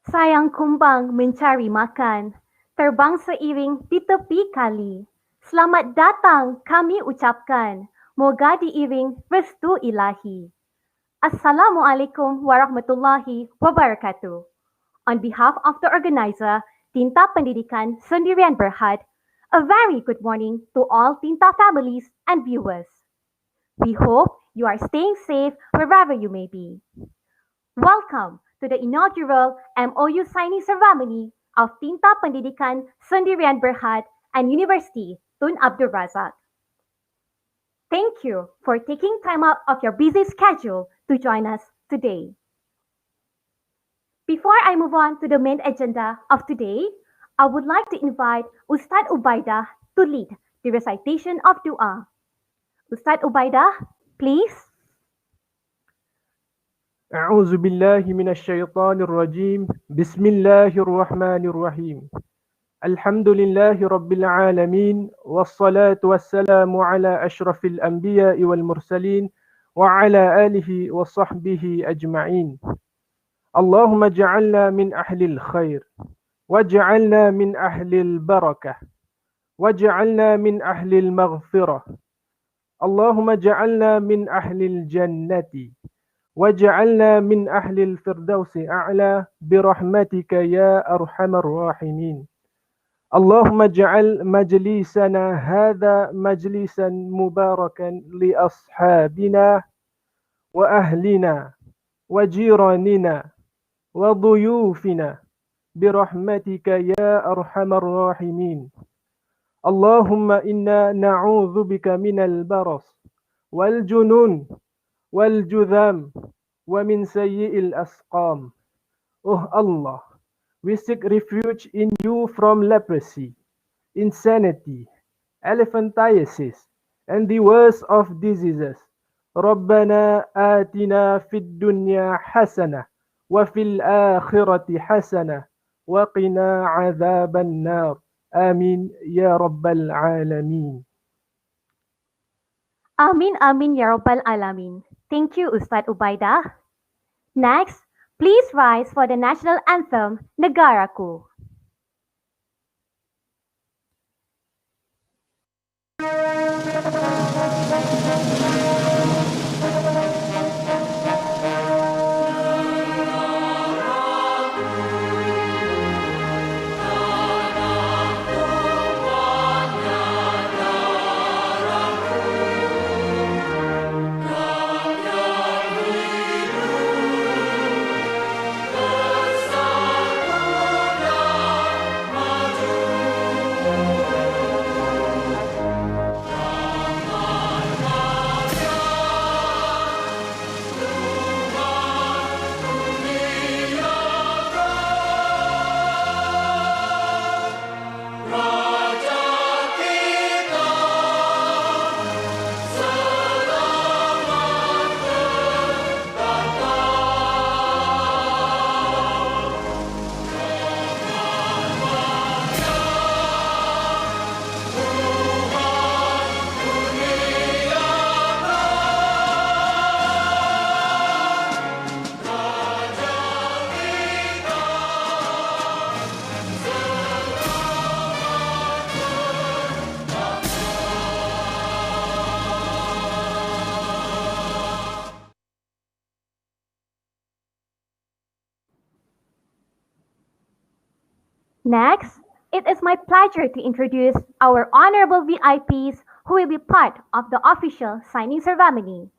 Sayang kumbang mencari makan, terbang seiring di tepi kali. Selamat datang kami ucapkan, moga diiring restu ilahi. Assalamualaikum warahmatullahi wabarakatuh. On behalf of the organizer, Tinta Pendidikan Sendirian Berhad, a very good morning to all Tinta families and viewers. We hope you are staying safe wherever you may be. Welcome to the inaugural MoU signing ceremony of Tinta Pendidikan Sendirian Berhad and Universiti Tun Abdul Razak. Thank you for taking time out of your busy schedule to join us today. Before I move on to the main agenda of today, I would like to invite Ustad Ubaidah to lead the recitation of dua. Ustad Ubaidah, please. أعوذ بالله من الشيطان الرجيم بسم الله الرحمن الرحيم الحمد لله رب العالمين والصلاة والسلام على أشرف الأنبياء والمرسلين وعلى آله وصحبه أجمعين اللهم اجعلنا من أهل الخير واجعلنا من أهل البركة واجعلنا من أهل المغفرة اللهم اجعلنا من أهل الجنة واجعلنا من أهل الفردوس أعلى برحمتك يا أرحم الراحمين اللهم اجعل مجلسنا هذا مجلسا مباركا لأصحابنا وأهلنا وجيراننا وضيوفنا برحمتك يا أرحم الراحمين اللهم إنا نعوذ بك من البرص والجنون والجذام ومن سيء الأسقام. Oh Allah, we seek refuge in you from leprosy, insanity, elephantiasis, and the worst of diseases. ربنا آتنا في الدنيا حسنة وفي الآخرة حسنة وقنا عذاب النار آمين يا رب العالمين. Amin Amin Ya Rabbal Alamin. Thank you, Ustad Ubaidah. Next, please rise for the national anthem, Negaraku. Next, it is my pleasure to introduce our honorable VIPs who will be part of the official signing ceremony.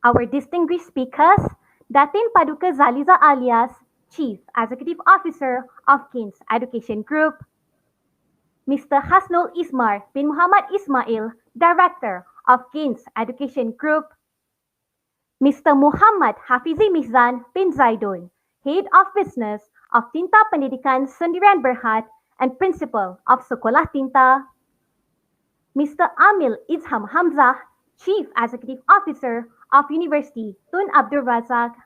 Our distinguished speakers, Datin Paduka Zaliza alias Chief Executive Officer of King's Education Group, Mr. Hasnul Ismar bin Muhammad Ismail, Director of King's Education Group, Mr. Muhammad Hafizi Mizan bin Zaidun, Head of Business of Tinta Pendidikan Sendirian Berhad and Principal of Sekolah Tinta, Mr. Amil Izham Hamzah, Chief Executive Officer of Universiti Tun Abdul Razak,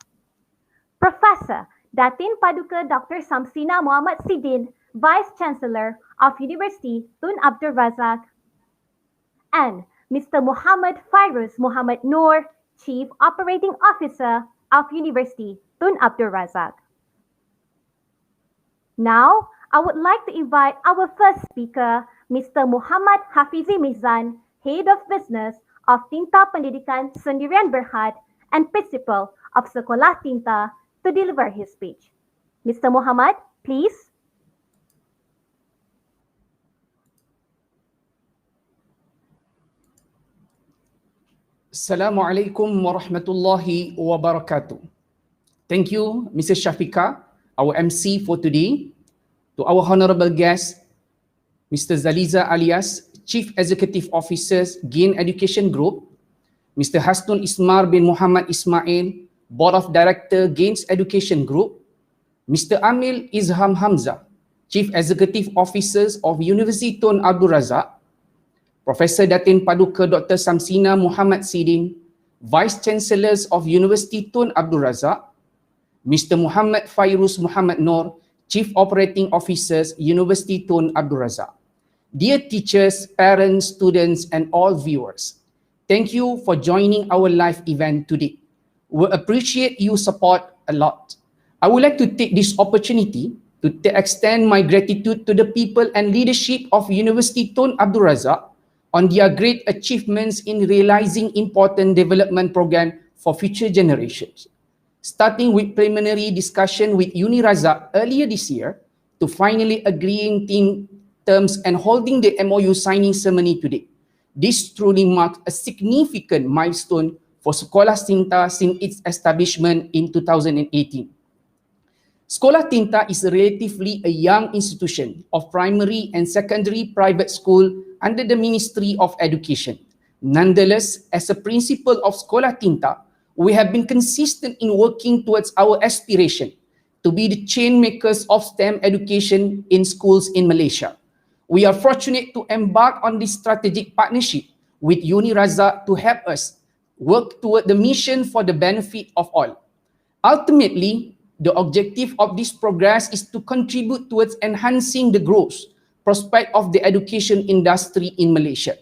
Professor Datin Paduka Dr. Samsina Muhammad Sidin, Vice Chancellor of Universiti Tun Abdul Razak, and Mr. Muhammad Fairuz Muhammad Noor, Chief Operating Officer of Universiti Tun Abdul Razak. Now, I would like to invite our first speaker, Mr. Muhammad Hafizi Mizan, Head of Business of Tinta Pendidikan Sendirian Berhad and Principal of Sekolah Tinta, to deliver his speech. Mr. Muhammad, please. Assalamualaikum warahmatullahi wabarakatuh. Thank you, Mrs. Shafika, our MC for today. To our honorable guest, Mr. Zaliza alias Chief Executive Officer, Gain Education Group, Mr. Hasnul Ismar bin Muhammad Ismail, Board of Director, Gains Education Group, Mr. Amil Izham Hamza, Chief Executive Officer of Universiti Tun Abdul Razak, Professor Datin Paduka Dr. Samsina Muhammad Sidin, Vice Chancellors of Universiti Tun Abdul Razak, Mr. Muhammad Fairuz Muhammad Noor, Chief Operating Officers, Universiti Tun Abdul Razak. Dear teachers, parents, students, and all viewers, thank you for joining our live event today. We appreciate your support a lot. I would like to take this opportunity to extend my gratitude to the people and leadership of Universiti Tun Abdul Razak on their great achievements in realizing important development program for future generations. Starting with preliminary discussion with UNIRAZAK earlier this year to finally agreeing terms and holding the MoU signing ceremony today. This truly marks a significant milestone for Sekolah Tinta since its establishment in 2018. Sekolah Tinta is relatively a young institution of primary and secondary private school under the Ministry of Education. Nonetheless, as a principal of Sekolah Tinta, we have been consistent in working towards our aspiration to be the chain makers of STEM education in schools in Malaysia. We are fortunate to embark on this strategic partnership with UNIRAZAK to help us work toward the mission for the benefit of all. Ultimately, the objective of this progress is to contribute towards enhancing the growth prospect of the education industry in Malaysia.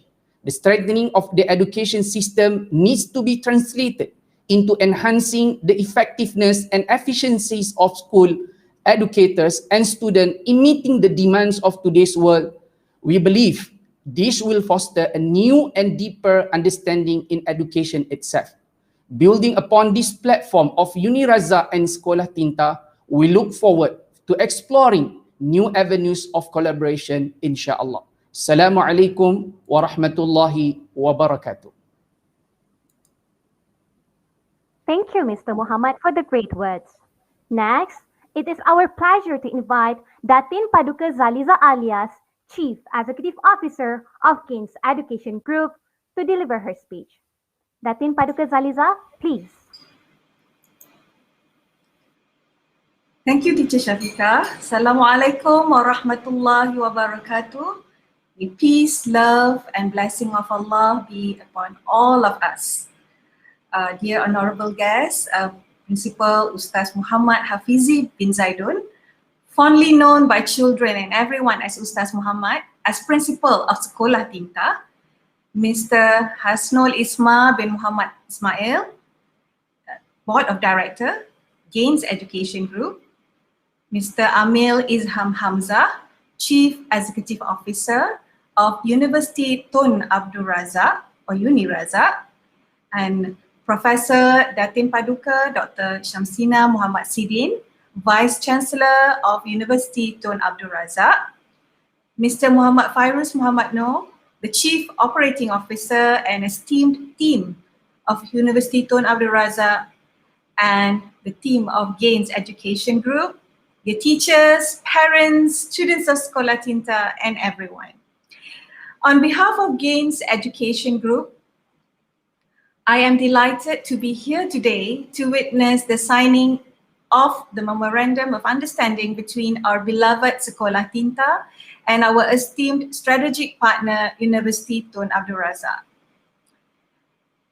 The strengthening of the education system needs to be translated into enhancing the effectiveness and efficiencies of school educators and students in meeting the demands of today's world. We believe this will foster a new and deeper understanding in education itself. Building upon this platform of UNIRAZAK and Sekolah Tinta, we look forward to exploring new avenues of collaboration, insyaAllah. Assalamualaikum warahmatullahi wabarakatuh. Thank you, Mr. Muhammad, for the great words. Next, it is our pleasure to invite Datin Paduka Zaliza alias Chief Executive Officer of Gains Education Group to deliver her speech. Datin Paduka Zaliza, please. Thank you, Teacher Shafika. Assalamualaikum warahmatullahi wabarakatuh. May peace, love, and blessing of Allah be upon all of us. Dear honorable guests, Principal Ustaz Muhammad Hafizi bin Zaidun, fondly known by children and everyone as Ustaz Muhammad, as Principal of Sekolah Tinta, Mr. Hasnul Ismar bin Muhammad Ismail, Board of Director, Gains Education Group, Mr. Amil Izham Hamza, Chief Executive Officer of Universiti Tun Abdul Razak or UNIRAZAK, and Professor Datin Paduka Dr. Shamsina Muhammad Sidin, Vice Chancellor of Universiti Tun Abdul Razak, Mr. Muhammad Fairuz Muhammad Noor, the Chief Operating Officer and esteemed team of Universiti Tun Abdul Razak, and the team of Gains Education Group, the teachers, parents, students of Sekolah Tinta, and everyone. On behalf of Gains Education Group, I am delighted to be here today to witness the signing of the Memorandum of Understanding between our beloved Sekolah Tinta and our esteemed strategic partner, Universiti Tun Abdul Razak.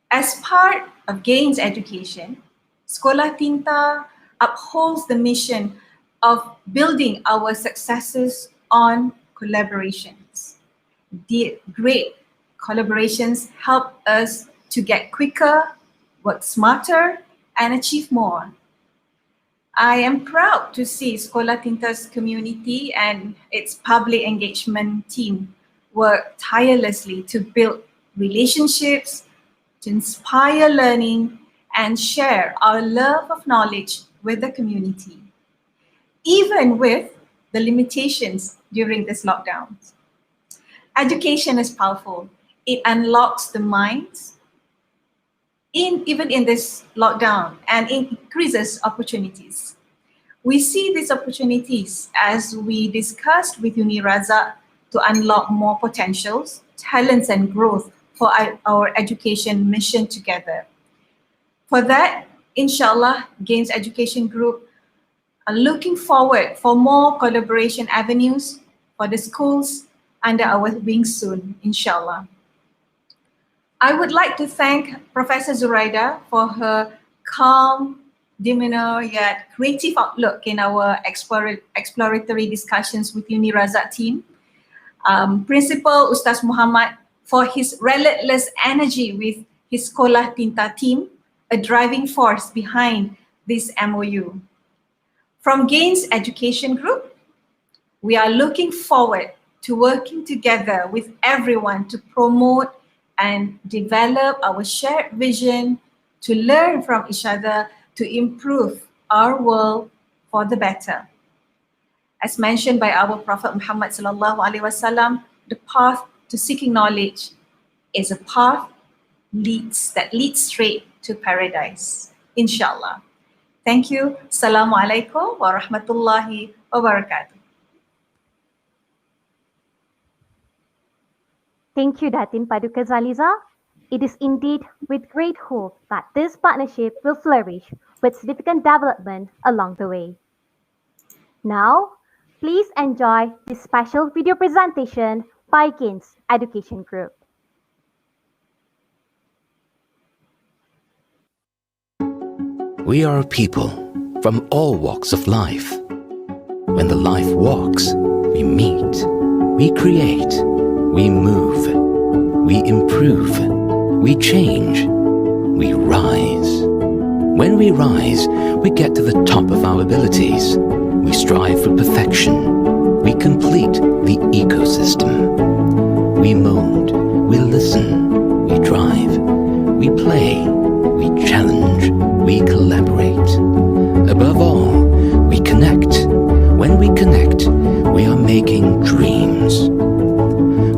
As part of Gains Education, Sekolah Tinta upholds the mission of building our successes on collaborations. The great collaborations help us to get quicker, work smarter, and achieve more. I am proud to see Sekolah Tinta's community and its public engagement team work tirelessly to build relationships, to inspire learning, and share our love of knowledge with the community, even with the limitations during this lockdown. Education is powerful. It unlocks the minds, even in this lockdown, and it increases opportunities. We see these opportunities as we discussed with UNIRAZAK to unlock more potentials, talents, and growth for our education mission together. For that, inshallah, Gains Education Group are looking forward for more collaboration avenues for the schools under our wing soon, inshallah. I would like to thank Professor Zuraida for her calm demeanor yet creative outlook in our exploratory discussions with UNIRAZAK team. Principal Ustaz Muhammad for his relentless energy with his Sekolah Tinta team, a driving force behind this MoU. From Gains Education Group, we are looking forward to working together with everyone to promote and develop our shared vision, to learn from each other, to improve our world for the better. As mentioned by our Prophet Muhammad sallallahu alaihi wasallam, the path to seeking knowledge is a path that leads straight to paradise, inshallah. Thank you. Assalamualaikum warahmatullahi wabarakatuh. Thank you, Datin Paduka Zaliza. It is indeed with great hope that this partnership will flourish with significant development along the way. Now, please enjoy this special video presentation by Gains Education Group. We are a people from all walks of life. When the life walks, we meet, we create, we move, we improve, we change, we rise. When we rise, we get to the top of our abilities. We strive for perfection. We complete the ecosystem. We mold, we listen, we drive, we play, we challenge, we collaborate. Above all, we connect. When we connect, we are making dreams.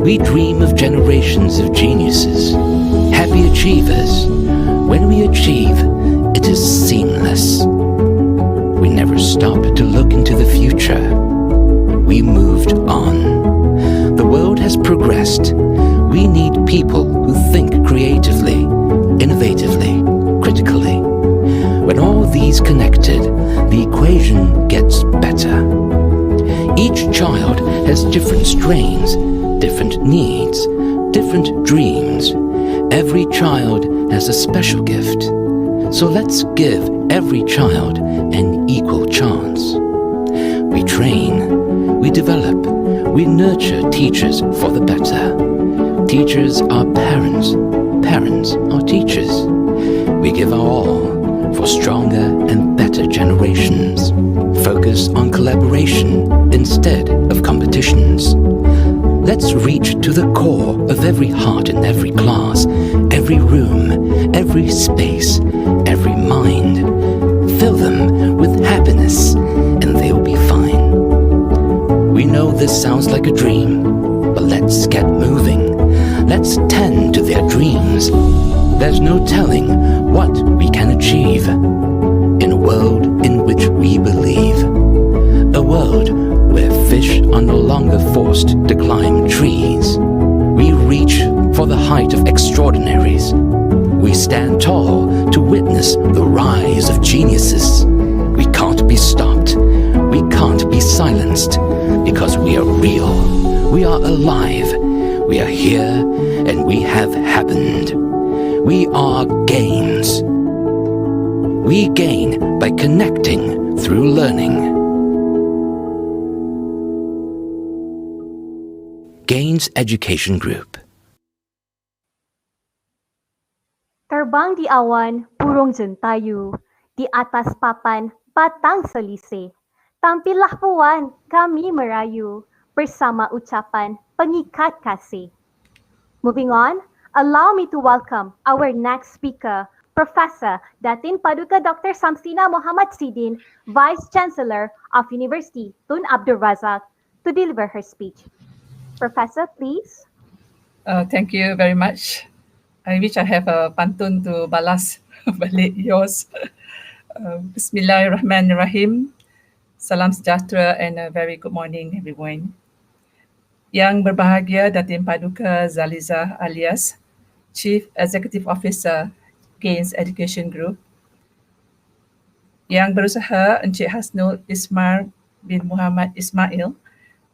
We dream of generations of geniuses, happy achievers. When we achieve, it is seamless. We never stop to look into the future. We moved on. The world has progressed. We need people who think creatively, innovatively, critically. When all these connected, the equation gets better. Each child has different strains, different needs, different dreams. Every child has a special gift. So let's give every child an equal chance. We train, we develop, we nurture teachers for the better. Teachers are parents, parents are teachers. We give our all for stronger and better generations. Focus on collaboration instead of competitions. Let's reach to the core of every heart in every class, every room, every space, every mind. Fill them with happiness and they'll be fine. We know this sounds like a dream, but let's get moving. Let's tend to their dreams. There's no telling what we can achieve in a world in which we believe. A world where fish are no longer forced to climb trees. We reach for the height of extraordinaries. We stand tall to witness the rise of geniuses. We can't be stopped. We can't be silenced because we are real. We are alive. We are here and we have happened. We are gains. We gain by connecting through learning. Gains Education Group. Terbang di awan, burung jentayu. Di atas papan, Patang Solise. Tampillah puan, kami merayu, bersama ucapan pengikat kasih. Moving on, allow me to welcome our next speaker, Professor Datin Paduka Dr. Samsina Muhammad Sidin, Vice Chancellor of Universiti Tun Abdul Razak, to deliver her speech. Professor, please. Thank you very much. I wish I have a pantun to balas balik yours. Bismillahirrahmanirrahim. Salam sejahtera and a very good morning everyone. Yang berbahagia Datin Paduka Zaliza alias Chief Executive Officer Gains Education Group. Yang berusaha Encik Hasnul Ismail bin Muhammad Ismail,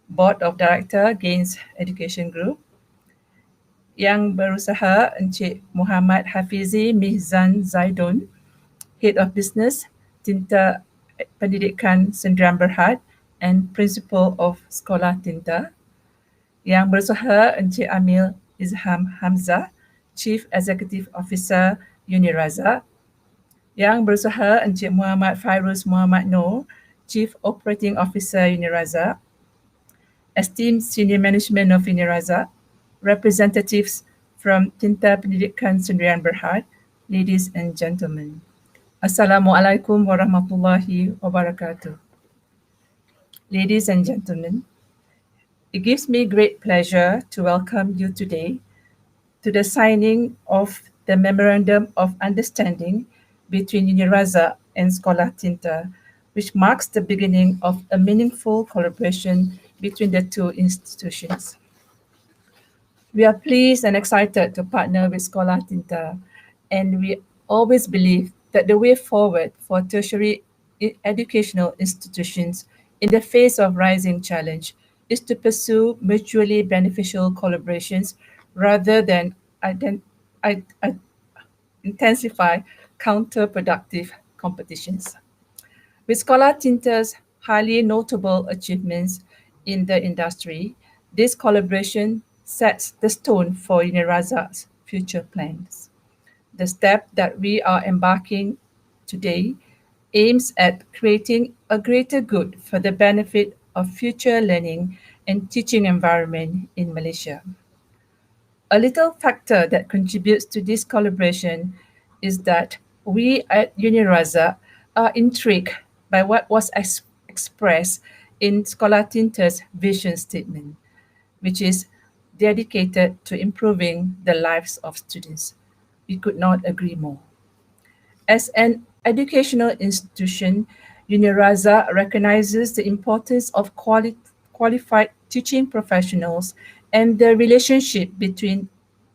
Board of Director Gains Education Group. Yang berusaha Encik Muhammad Hafizi Mihzan Zaidun, Head of Business, Tinta Pendidikan Sdn Berhad and Principal of Sekolah Tinta. Yang berusaha Encik Amil Izham Hamzah, Chief Executive Officer UNIRAZAK. Yang berusaha Encik Muhammad Fairuz Muhammad Noor, Chief Operating Officer UNIRAZAK. Esteemed Senior Management of UNIRAZAK, representatives from Tinta Pendidikan Sdn Berhad, ladies and gentlemen. Assalamualaikum warahmatullahi wabarakatuh. Ladies and gentlemen, it gives me great pleasure to welcome you today to the signing of the Memorandum of Understanding between UNIRAZAK and Sekolah Tinta, which marks the beginning of a meaningful collaboration between the two institutions. We are pleased and excited to partner with Sekolah Tinta, and we always believe that the way forward for tertiary educational institutions in the face of rising challenge is to pursue mutually beneficial collaborations rather than intensify counterproductive competitions. With Sekolah Tinta's highly notable achievements in the industry, this collaboration sets the stone for UNIRAZAK's future plans. The step that we are embarking today aims at creating a greater good for the benefit of future learning and teaching environment in Malaysia. A little factor that contributes to this collaboration is that we at UNIRAZAK are intrigued by what was expressed in Sekolah Tinta's vision statement, which is dedicated to improving the lives of students. We could not agree more. As an educational institution, UNIRAZAK recognizes the importance of qualified teaching professionals and the relationship between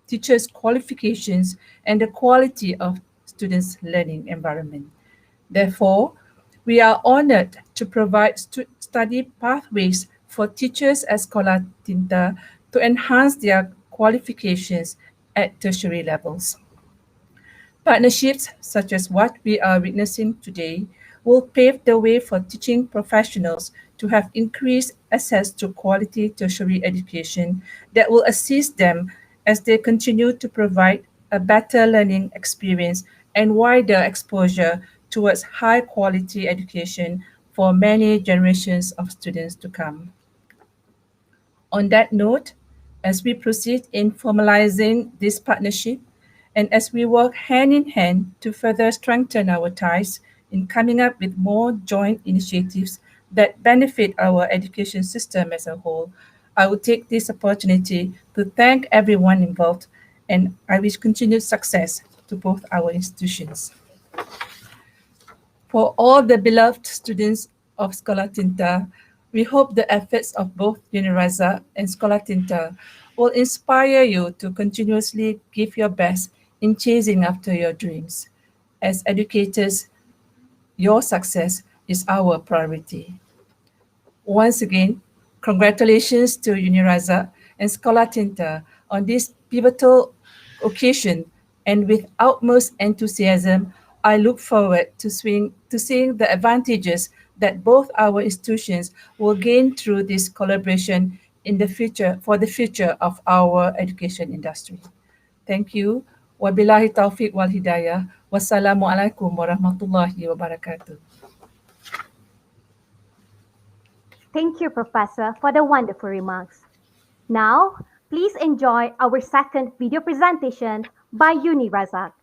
teachers' qualifications and the quality of students' learning environment. Therefore, we are honored to provide study pathways for teachers at Sekolah Tinta to enhance their qualifications at tertiary levels. Partnerships such as what we are witnessing today will pave the way for teaching professionals to have increased access to quality tertiary education that will assist them as they continue to provide a better learning experience and wider exposure towards high quality education for many generations of students to come. On that note, as we proceed in formalizing this partnership, and as we work hand in hand to further strengthen our ties in coming up with more joint initiatives that benefit our education system as a whole, I will take this opportunity to thank everyone involved, and I wish continued success to both our institutions. For all the beloved students of Sekolah Tinta, we hope the efforts of both UNIRAZAK and Sekolah Tinta will inspire you to continuously give your best in chasing after your dreams. As educators, your success is our priority. Once again, congratulations to UNIRAZAK and Sekolah Tinta on this pivotal occasion, and with utmost enthusiasm, I look forward to seeing the advantages that both our institutions will gain through this collaboration in the future for the future of our education industry. Thank you. Wabillahi taufiq wal hidayah. Wassalamualaikum warahmatullahi wabarakatuh. Thank you, Professor, for the wonderful remarks. Now, please enjoy our second video presentation by UNIRAZAK.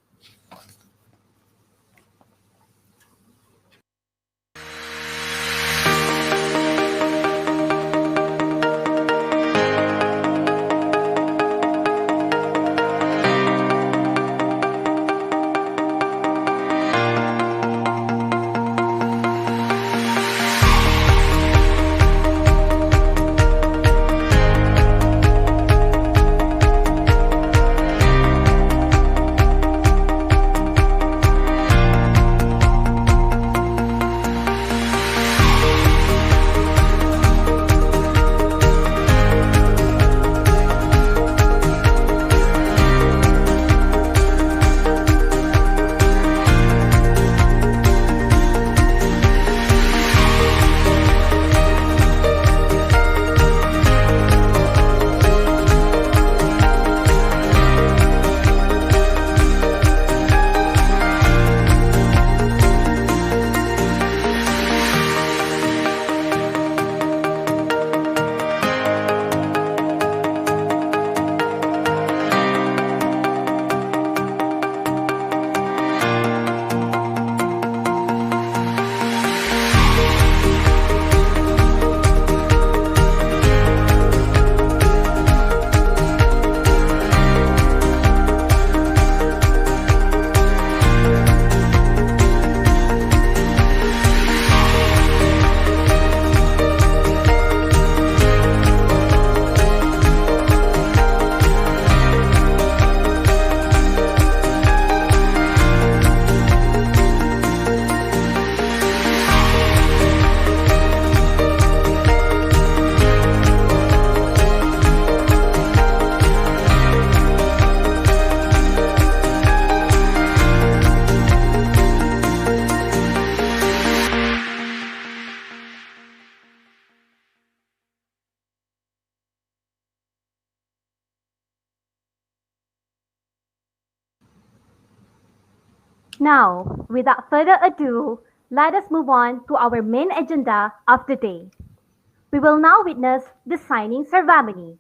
Now, without further ado, let us move on to our main agenda of the day. We will now witness the signing ceremony.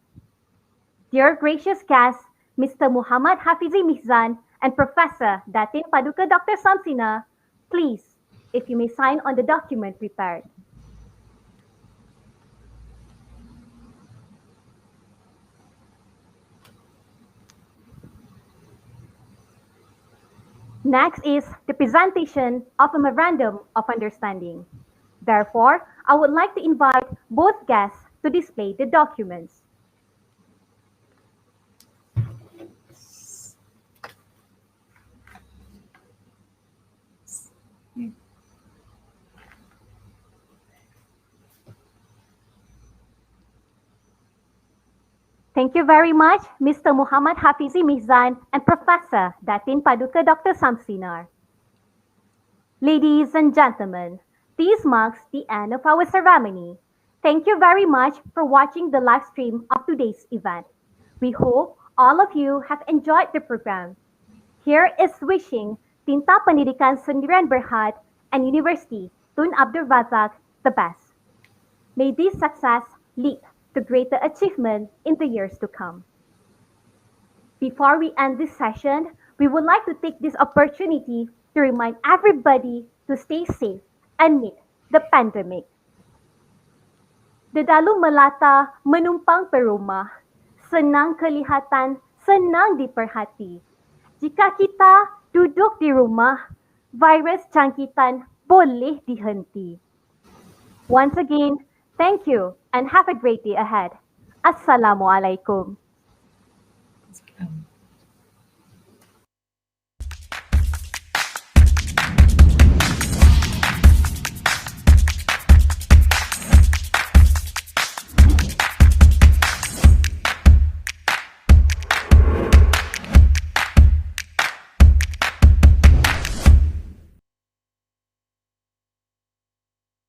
Dear gracious guests, Mr. Muhammad Hafizi Mihzan and Professor Datin Paduka Dr. Samsina, please, if you may sign on the document prepared. Next is the presentation of a Memorandum of Understanding. Therefore, I would like to invite both guests to display the documents. Thank you very much, Mr. Muhammad Hafizi Mihzan and Professor Datin Paduka Dr. Samsinar. Ladies and gentlemen, this marks the end of our ceremony. Thank you very much for watching the live stream of today's event. We hope all of you have enjoyed the program. Here is wishing Tinta Pendidikan Sendirian Berhad and Universiti Tun Abdul Razak the best. May this success lead to greater achievement in the years to come. Before we end this session, we would like to take this opportunity to remind everybody to stay safe and meet the pandemic. Dedalu melata menumpang perumah, senang kelihatan, senang diperhati. Jika kita duduk di rumah, virus jangkitan boleh dihenti. Once again, thank you and have a great day ahead. Assalamualaikum.